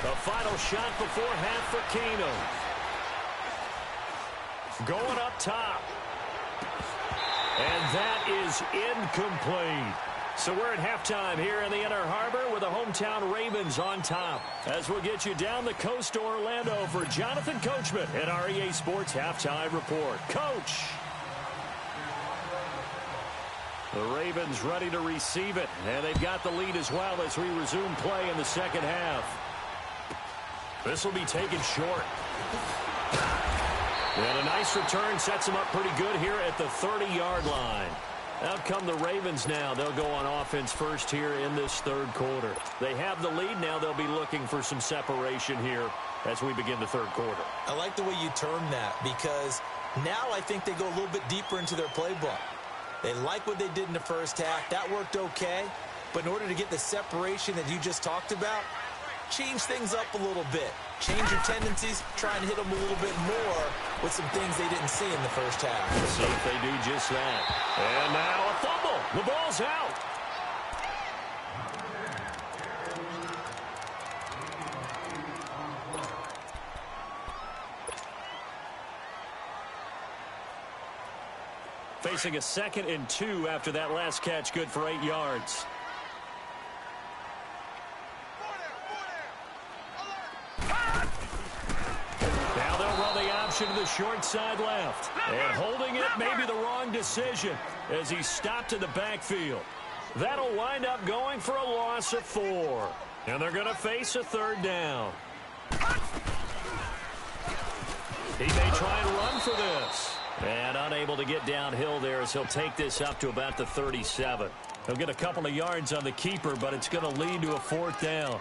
A final shot before half for Kano. Going up top. And that is incomplete. So we're at halftime here in the Inner Harbor with the hometown Ravens on top. As we'll get you down the coast to Orlando for Jonathan Coachman at our EA Sports Halftime Report. Coach! The Ravens ready to receive it. And they've got the lead as well as we resume play in the second half. This will be taken short. And a nice return sets them up pretty good here at the 30-yard line. Out come the Ravens now. They'll go on offense first here in this third quarter. They have the lead. Now they'll be looking for some separation here as we begin the third quarter. I like the way you term that because now I think they go a little bit deeper into their playbook. They like what they did in the first half. That worked okay. But in order to get the separation that you just talked about, change things up a little bit. Change your tendencies, try and hit them a little bit more with some things they didn't see in the first half. Let's see if they do just that. And now a fumble. The ball's out. Facing a 2nd and 2 after that last catch, good for 8 yards. Now they'll run the option to the short side left. And holding it may be the wrong decision as he's stopped in the backfield. That'll wind up going for a loss of 4. And they're going to face a 3rd down. He may try and run for this. And unable to get downhill there as he'll take this up to about the 37. He'll get a couple of yards on the keeper, but it's going to lead to a 4th down.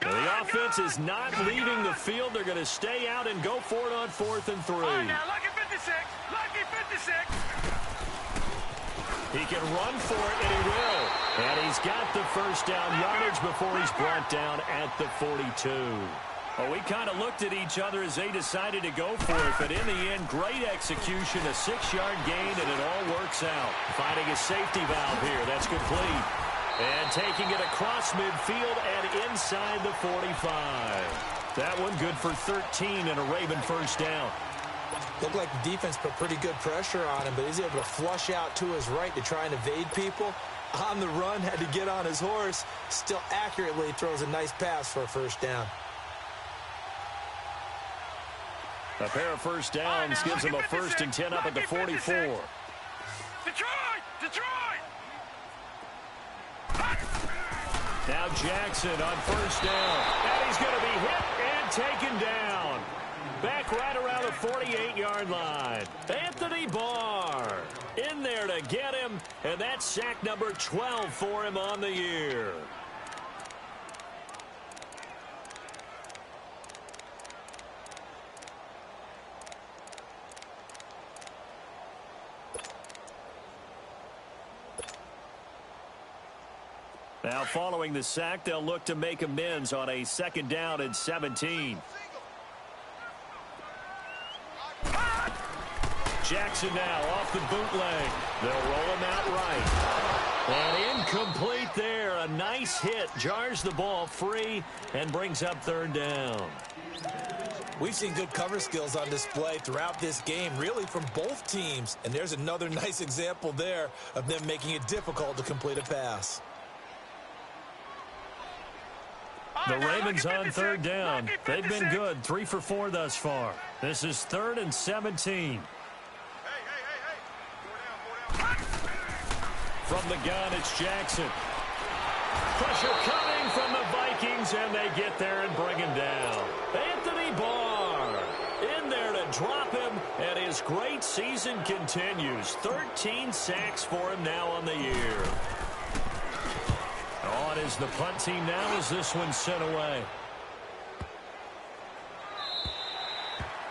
The offense is not leaving the field. They're going to stay out and go for it on 4th and 3. All right, now, lucky 56. Lucky 56. He can run for it, and he will. And he's got the first down yardage before he's brought down at the 42. Well, we kind of looked at each other as they decided to go for it, but in the end, great execution, a 6-yard gain, and it all works out. Finding a safety valve here. That's complete. And taking it across midfield and inside the 45. That one good for 13 and a Raven first down. Looked like the defense put pretty good pressure on him, but he's able to flush out to his right to try and evade people. On the run, had to get on his horse. Still accurately throws a nice pass for a first down. A pair of first downs gives him a 1st and 10 up at the 44. Detroit! Detroit! Now Jackson on first down. And he's going to be hit and taken down. Back right around the 48-yard line. Anthony Barr in there to get him. And that's sack number 12 for him on the year. Now following the sack, they'll look to make amends on a 2nd down and 17. Jackson now off the bootleg. They'll roll him out right. And incomplete there. A nice hit. Jars the ball free and brings up 3rd down. We've seen good cover skills on display throughout this game, really from both teams. And there's another nice example there of them making it difficult to complete a pass. The Ravens on 3rd down. They've been good. 3 for 4 thus far. This is 3rd and 17. From the gun, it's Jackson. Pressure coming from the Vikings, and they get there and bring him down. Anthony Barr in there to drop him, and his great season continues. 13 sacks for him now on the year. On is the punt team now as this one's sent away.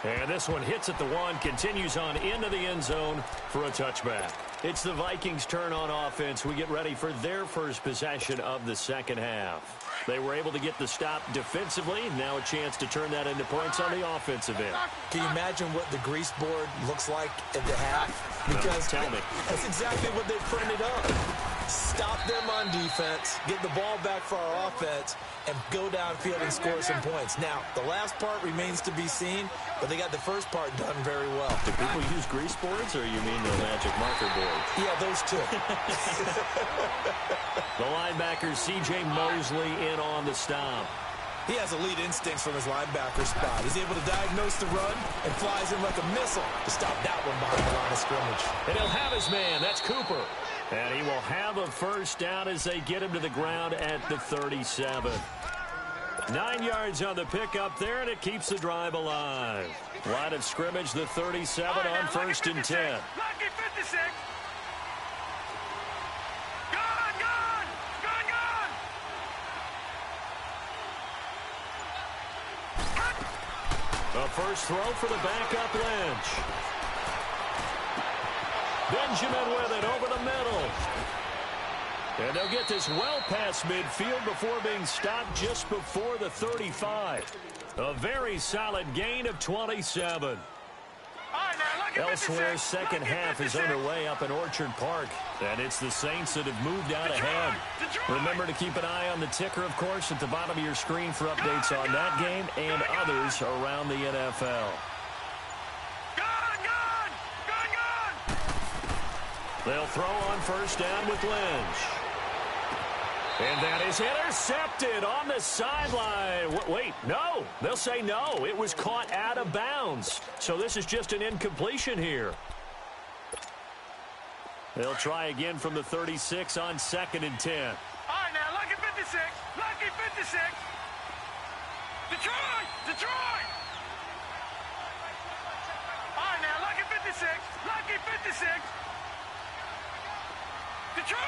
And this one hits at the 1, continues on into the end zone for a touchback. It's the Vikings' turn on offense. We get ready for their first possession of the second half. They were able to get the stop defensively. Now a chance to turn that into points on the offensive end. Can you imagine what the grease board looks like at the half? Because tell me. That's exactly what they printed up. Stop them on defense, get the ball back for our offense, and go downfield and score some points. Now, the last part remains to be seen, but they got the first part done very well. Do people use grease boards, or you mean the magic marker boards? Yeah, those two. The linebacker, C.J. Mosley, in on the stop. He has elite instincts from his linebacker spot. He's able to diagnose the run and flies in like a missile to stop that one behind the line of scrimmage. And he'll have his man. That's Cooper. And he will have a first down as they get him to the ground at the 37. 9 yards on the pickup there, and it keeps the drive alive. Line of scrimmage, the 37 on 1st and 10. Lucky 56. Gone. A first throw for the backup Lynch. Benjamin with it over the middle. And they'll get this well past midfield before being stopped just before the 35. A very solid gain of 27. Elsewhere, second half is underway up in Orchard Park. And it's the Saints that have moved out ahead. Remember to keep an eye on the ticker, of course, at the bottom of your screen for updates on that game and others around the NFL. They'll throw on first down with Lynch. And that is intercepted on the sideline. Wait, no. They'll say no. It was caught out of bounds. So this is just an incompletion here. They'll try again from the 36 on 2nd and 10. All right, now, lucky 56. Lucky 56. Detroit. All right, now, lucky 56. Lucky 56. Detroit!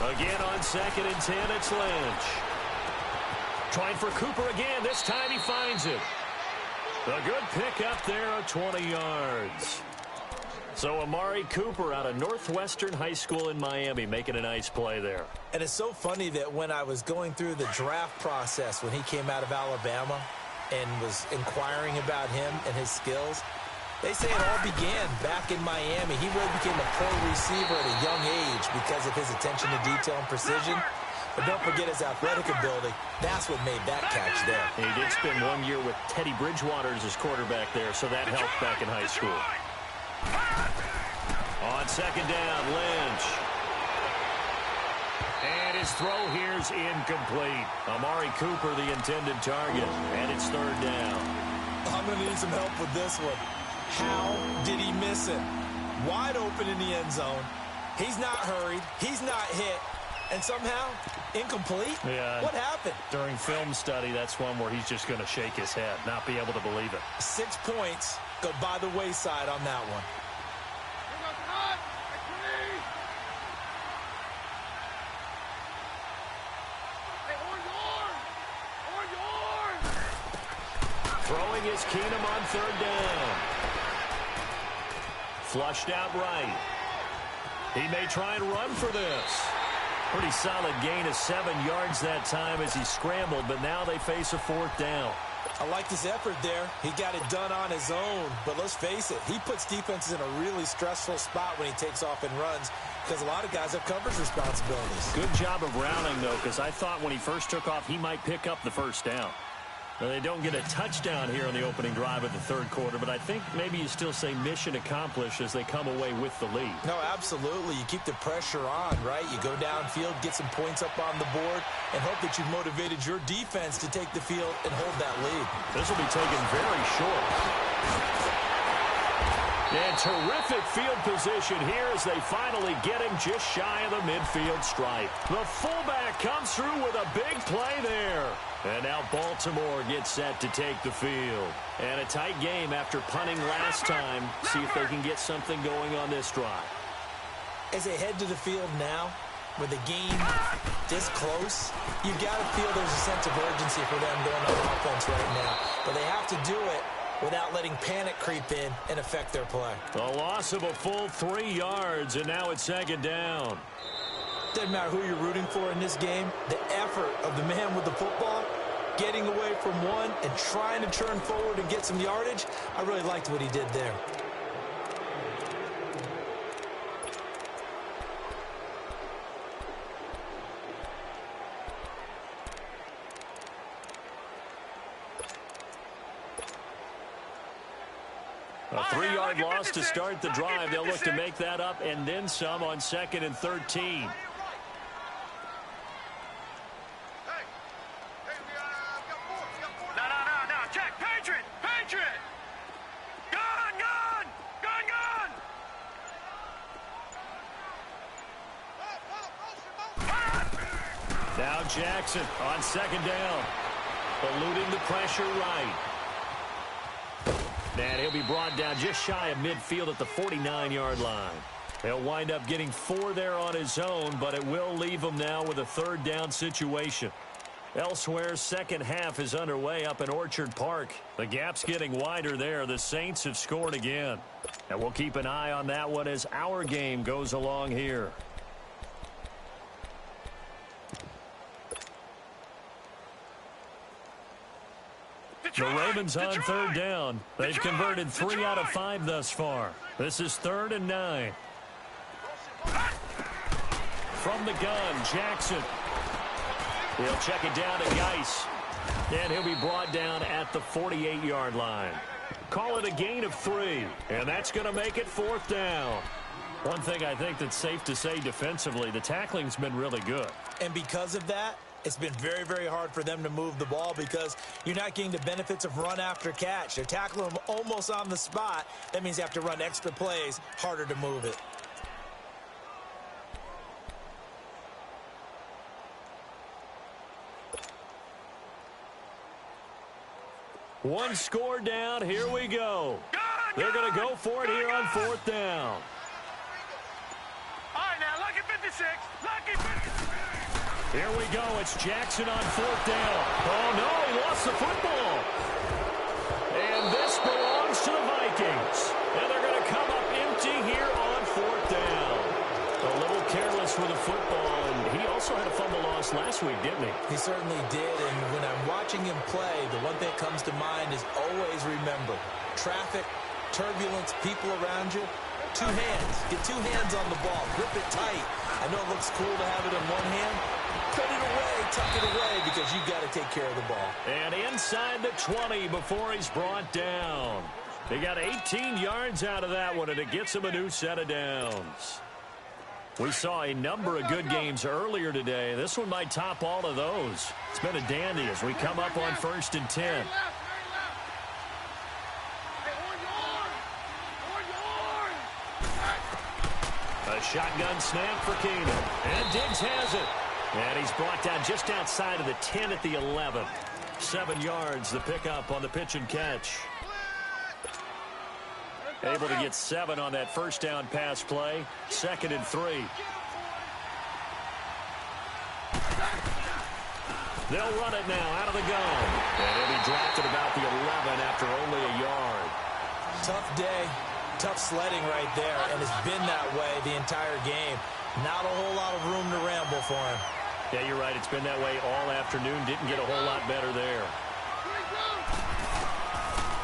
Again on 2nd and 10, it's Lynch. Trying for Cooper again. This time he finds it. A good pick up there of 20 yards. So Amari Cooper out of Northwestern High School in Miami making a nice play there. And it's so funny that when I was going through the draft process when he came out of Alabama and was inquiring about him and his skills, they say it all began back in Miami. He really became a pro receiver at a young age because of his attention to detail and precision. But don't forget his athletic ability. That's what made that catch there. He did spend 1 year with Teddy Bridgewater as his quarterback there, so that helped back in high school. On 2nd down, Lynch. And his throw here's incomplete. Amari Cooper, the intended target, and it's 3rd down. I'm going to need some help with this one. How did he miss it? Wide open in the end zone. He's not hurried. He's not hit. And somehow, incomplete? Yeah. What happened? During film study, that's one where he's just going to shake his head, not be able to believe it. 6 points go by the wayside on that one. Throwing is Keenum on 3rd down. Flushed out right. He may try and run for this. Pretty solid gain of 7 yards that time as he scrambled, but now they face a 4th down. I like his effort there. He got it done on his own, but let's face it, he puts defenses in a really stressful spot when he takes off and runs because a lot of guys have coverage responsibilities. Good job of rounding, though, because I thought when he first took off, he might pick up the first down. Now, they don't get a touchdown here on the opening drive of the 3rd quarter, but I think maybe you still say mission accomplished as they come away with the lead. No, absolutely. You keep the pressure on, right? You go downfield, get some points up on the board, and hope that you've motivated your defense to take the field and hold that lead. This will be taken very short. And terrific field position here as they finally get him just shy of the midfield stripe. The fullback comes through with a big play there. And now Baltimore gets set to take the field. And a tight game after punting last time. See if they can get something going on this drive. As they head to the field now, with the game this close, you've got to feel there's a sense of urgency for them going on offense right now. But they have to do it without letting panic creep in and affect their play. A loss of a full 3 yards, and now it's second down. Doesn't matter who you're rooting for in this game. The effort of the man with the football, getting away from one and trying to turn forward and get some yardage, I really liked what he did there. A 3-yard loss to start the drive. They'll look to make that up and then some on 2nd and 13. No. Check. Patriot. Gun. Now Jackson on 2nd down. Eluding the pressure right. And he'll be brought down just shy of midfield at the 49-yard line. He'll wind up getting 4 there on his own, but it will leave him now with a 3rd down situation. Elsewhere, second half is underway up in Orchard Park. The gap's getting wider there. The Saints have scored again. And we'll keep an eye on that one as our game goes along here. The Ravens on 3rd down. They've converted 3 out of 5 thus far. This is 3rd and 9. From the gun, Jackson. He'll check it down to Geis. And he'll be brought down at the 48-yard line. Call it a gain of 3. And that's going to make it 4th down. One thing I think that's safe to say defensively, the tackling's been really good. And because of that, it's been very, very hard for them to move the ball because you're not getting the benefits of run after catch. They're tackling them almost on the spot. That means you have to run extra plays, harder to move it. One score down. Here we go. They're going to go for it here on 4th down. All right, now, lucky 56. Lucky 56. Here we go. It's Jackson on 4th down. Oh, no, he lost the football. And this belongs to the Vikings. And they're going to come up empty here on 4th down. A little careless with the football, and he also had a fumble loss last week, didn't he? He certainly did, and when I'm watching him play, the one thing that comes to mind is always remember, traffic, turbulence, people around you, 2 hands. Get 2 hands on the ball. Grip it tight. I know it looks cool to have it in one hand. Put it away, tuck it away, because you've got to take care of the ball. And inside the 20 before he's brought down. They got 18 yards out of that one, and it gets him a new set of downs. We saw a number of good games earlier today. This one might top all of those. It's been a dandy as we come up on 1st and 10. A shotgun snap for Keenum. And Diggs has it. And he's brought down just outside of the 10 at the 11. 7 yards, the pickup on the pitch and catch. Able to get 7 on that 1st down pass play. 2nd and 3. They'll run it now out of the gun. And he'll be dropped at about the 11 after only a yard. Tough day. Tough sledding right there, and it's been that way the entire game. Not a whole lot of room to ramble for him. Yeah, you're right. It's been that way all afternoon. Didn't get a whole lot better there.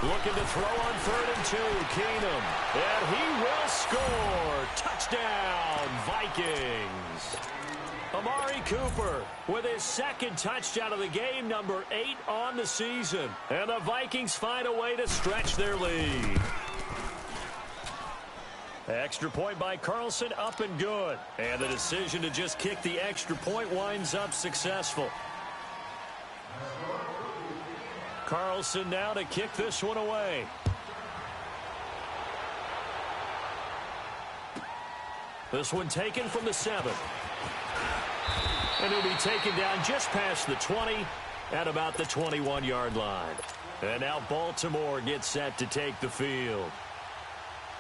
Looking to throw on 3rd and 2. Keenum. And he will score. Touchdown, Vikings. Amari Cooper with his 2nd touchdown of the game, number 8 on the season. And the Vikings find a way to stretch their lead. Extra point by Carlson, up and good. And the decision to just kick the extra point winds up successful. Carlson now to kick this one away. This one taken from the 7. And he'll be taken down just past the 20 at about the 21-yard line. And now Baltimore gets set to take the field.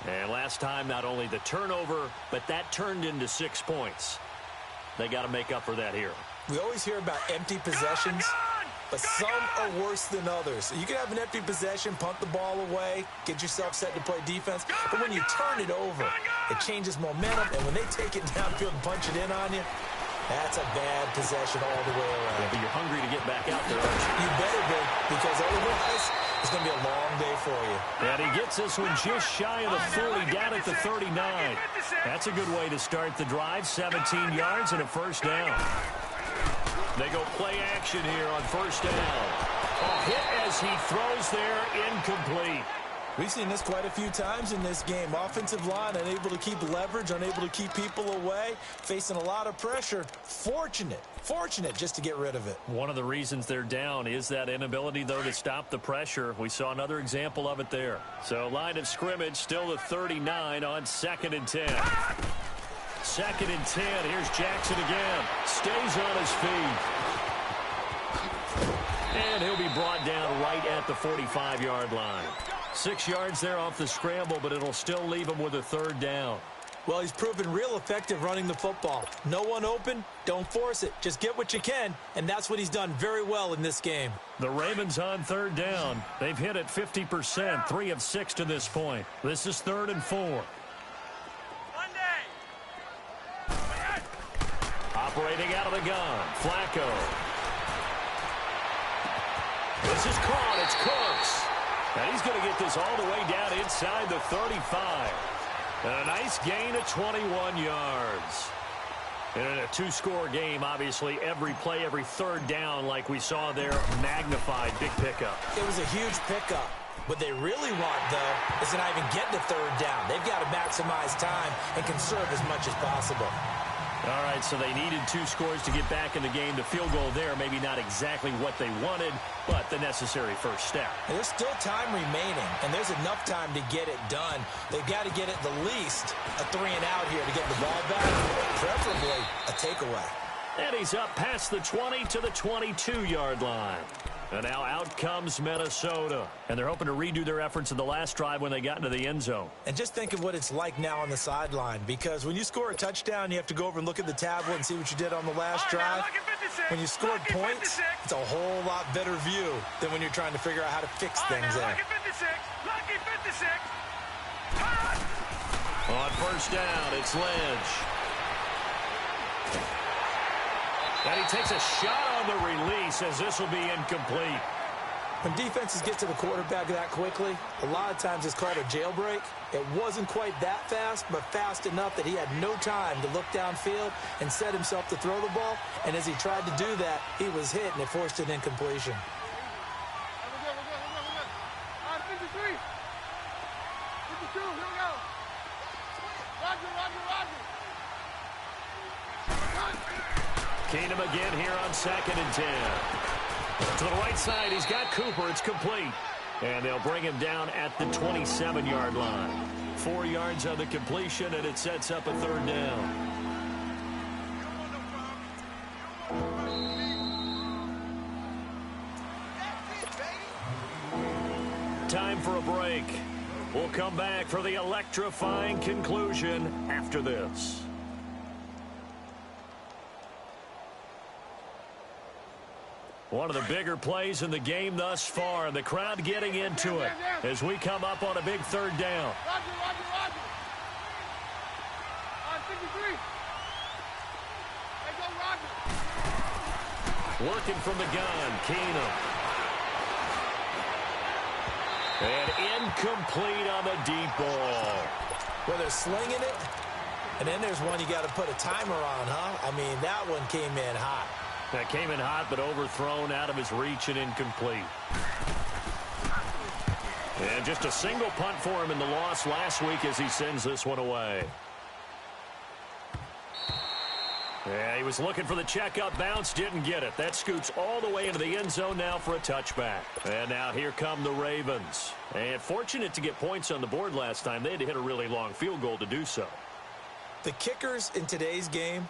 And last time, not only the turnover, but that turned into 6 points. They got to make up for that here. We always hear about empty possessions, but some are worse than others. You can have an empty possession, punt the ball away, get yourself set to play defense, but when you turn it over, it changes momentum, and when they take it downfield and punch it in on you, that's a bad possession all the way around. Yeah, but you're hungry to get back out there, aren't you? You better be, because otherwise it's going to be a long day for you. And he gets this one just shy of the 40, down at the 39. That's a good way to start the drive, 17 yards and a first down. They go play action here on first down. A hit as he throws there, incomplete. We've seen this quite a few times in this game. Offensive line unable to keep leverage, unable to keep people away, facing a lot of pressure. Fortunate just to get rid of it. One of the reasons they're down is that inability, though, to stop the pressure. We saw another example of it there. So line of scrimmage still the 39 on 2nd and 10. 2nd and 10. Here's Jackson again. Stays on his feet. And he'll be brought down right at the 45-yard line. 6 yards there off the scramble, but it'll still leave him with a 3rd down. Well, he's proven real effective running the football. No one open, don't force it. Just get what you can, and that's what he's done very well in this game. The Ravens on 3rd down. They've hit it 50%, 3 of 6 to this point. This is 3rd and 4. Operating out of the gun, Flacco. This is caught. It's Cooks. And he's going to get this all the way down inside the 35. And a nice gain of 21 yards. And in a 2-score game, obviously, every play, every 3rd down, like we saw there, magnified. Big pickup. It was a huge pickup. What they really want, though, is to not even get the 3rd down. They've got to maximize time and conserve as much as possible. All right, so they needed 2 scores to get back in the game. The field goal there, maybe not exactly what they wanted, but the necessary first step. And there's still time remaining, and there's enough time to get it done. They've got to get at the least a 3-and-out here to get the ball back, preferably a takeaway. And he's up past the 20 to the 22-yard line. And now out comes Minnesota. And they're hoping to redo their efforts in the last drive when they got into the end zone. And just think of what it's like now on the sideline, because when you score a touchdown, you have to go over and look at the tablet and see what you did on the last drive. When you scored points, it's a whole lot better view than when you're trying to figure out how to fix things there. On first down, it's Lynch. And he takes a shot on the release as this will be incomplete. When defenses get to the quarterback that quickly, a lot of times it's called a jailbreak. It wasn't quite that fast, but fast enough that he had no time to look downfield and set himself to throw the ball. And as he tried to do that, he was hit, and it forced an incompletion. Keenum again here on 2nd and 10. To the right side, he's got Cooper. It's complete. And they'll bring him down at the 27-yard line. 4 yards on the completion, and it sets up a 3rd down. Time for a break. We'll come back for the electrifying conclusion after this. One of the bigger plays in the game thus far, and the crowd getting into it as we come up on a big 3rd down. Working from the gun, Keenum. And incomplete on the deep ball. Well, they're slinging it, and then there's one you got to put a timer on, huh? I mean, that one came in hot. That came in hot, but overthrown out of his reach and incomplete. And just a single punt for him in the loss last week as he sends this one away. Yeah, he was looking for the checkup bounce, didn't get it. That scoots all the way into the end zone now for a touchback. And now here come the Ravens. And fortunate to get points on the board last time. They had to hit a really long field goal to do so. The kickers in today's game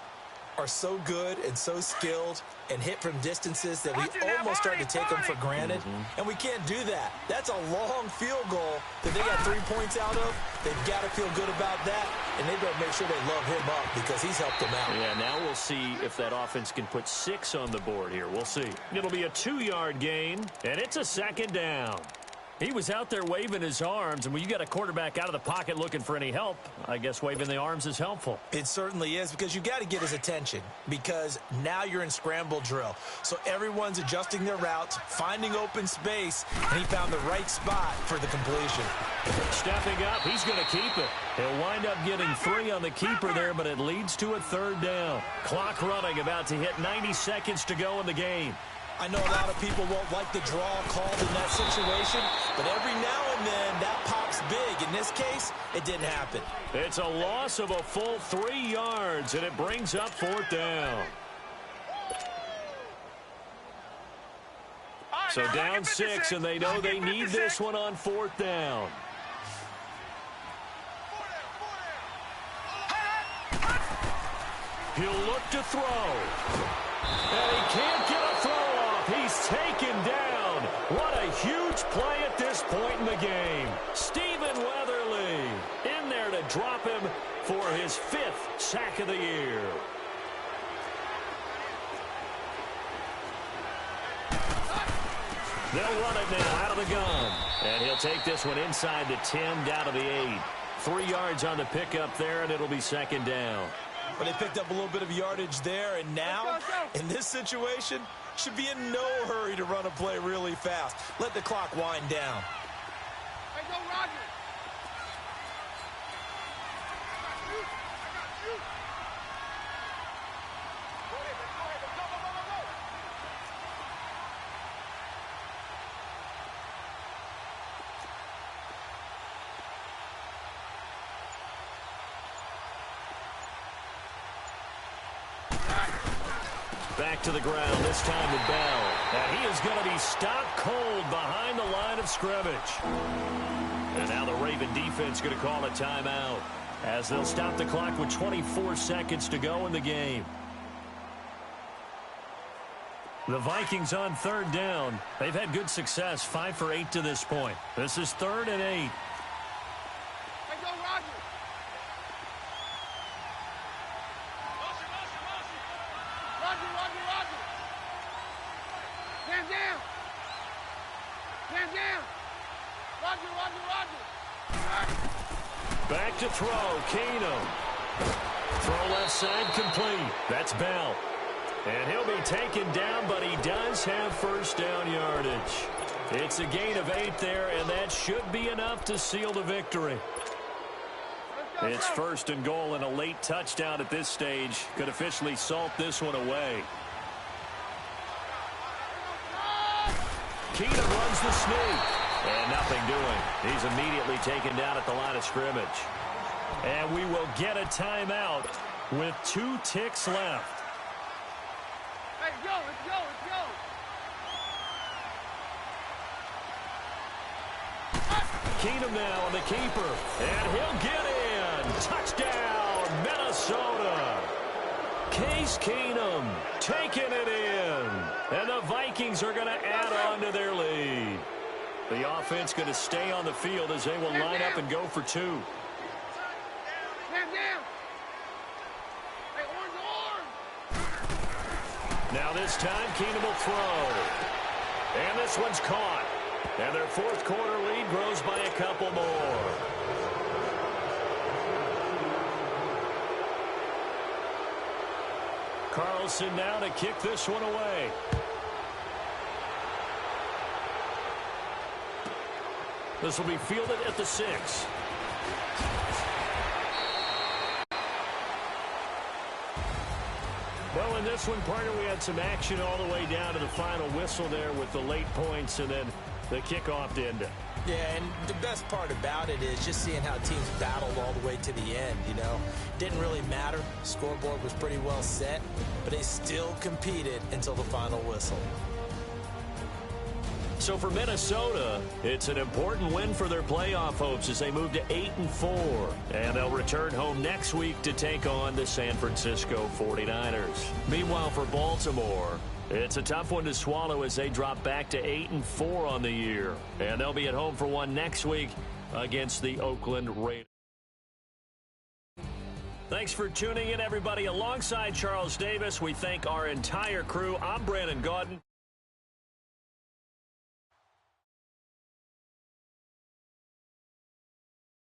are so good and so skilled and hit from distances that we almost start to take them for granted. And we can't do that. That's a long field goal that they got 3 points out of. They've got to feel good about that, and they better make sure they love him up because he's helped them out. Yeah, now we'll see if that offense can put 6 on the board here. We'll see. It'll be a 2-yard gain, and it's a 2nd down. He was out there waving his arms, and when you got a quarterback out of the pocket looking for any help, I guess waving the arms is helpful. It certainly is, because you got to get his attention, because now you're in scramble drill. So everyone's adjusting their routes, finding open space, and he found the right spot for the completion. Stepping up, he's going to keep it. He'll wind up getting 3 on the keeper there, but it leads to a 3rd down. Clock running, about to hit 90 seconds to go in the game. I know a lot of people won't like the draw called in that situation, but every now and then that pops big. In this case, it didn't happen. It's a loss of a full 3 yards, and it brings up 4th down. So down 6, and they know they need this one on 4th down. He'll look to throw. And he can't get a throw off. He's taken down. What a huge play at this point in the game. Stephen Weatherly in there to drop him for his 5th sack of the year. They'll run it now out of the gun. And he'll take this one inside the 10, down to the 8. 3 yards on the pickup there, and it'll be 2nd down. But they picked up a little bit of yardage there, and now, in this situation, should be in no hurry to run a play really fast. Let the clock wind down. Hey, go, Roger. Back to the ground, this time with Bell. And he is going to be stopped cold behind the line of scrimmage. And now the Raven defense going to call a timeout as they'll stop the clock with 24 seconds to go in the game. The Vikings on 3rd down. They've had good success, 5 for 8 to this point. This is 3rd and 8. Hey, go, Roger. Roger. Stand down. Roger. Back to throw, Keenum. Throw left side complete. That's Bell. And he'll be taken down, but he does have 1st down yardage. It's a gain of 8 there, and that should be enough to seal the victory. It's 1st and goal, and a late touchdown at this stage could officially salt this one away. Keenum runs the sneak, and nothing doing. He's immediately taken down at the line of scrimmage. And we will get a timeout with 2 ticks left. Hey, let's go. Keenum now on the keeper, and he'll get in. Touchdown, Minnesota. Case Keenum taking it in. And the Vikings are going to add on to their lead. The offense going to stay on the field as they will line up and go for 2. Stand down. Hey, orange. Now this time, Keenum will throw. And this one's caught. And their 4th quarter lead grows by a couple more. Carlson now to kick this one away. This will be fielded at the 6. Well, in this one, partner, we had some action all the way down to the final whistle there with the late points and then the kickoff to end it. Yeah, and the best part about it is just seeing how teams battled all the way to the end, you know. Didn't really matter. Scoreboard was pretty well set, but they still competed until the final whistle. So for Minnesota, it's an important win for their playoff hopes as they move to 8-4. And they'll return home next week to take on the San Francisco 49ers. Meanwhile, for Baltimore, it's a tough one to swallow as they drop back to 8-4 on the year. And they'll be at home for one next week against the Oakland Raiders. Thanks for tuning in, everybody. Alongside Charles Davis, we thank our entire crew. I'm Brandon Gaudin.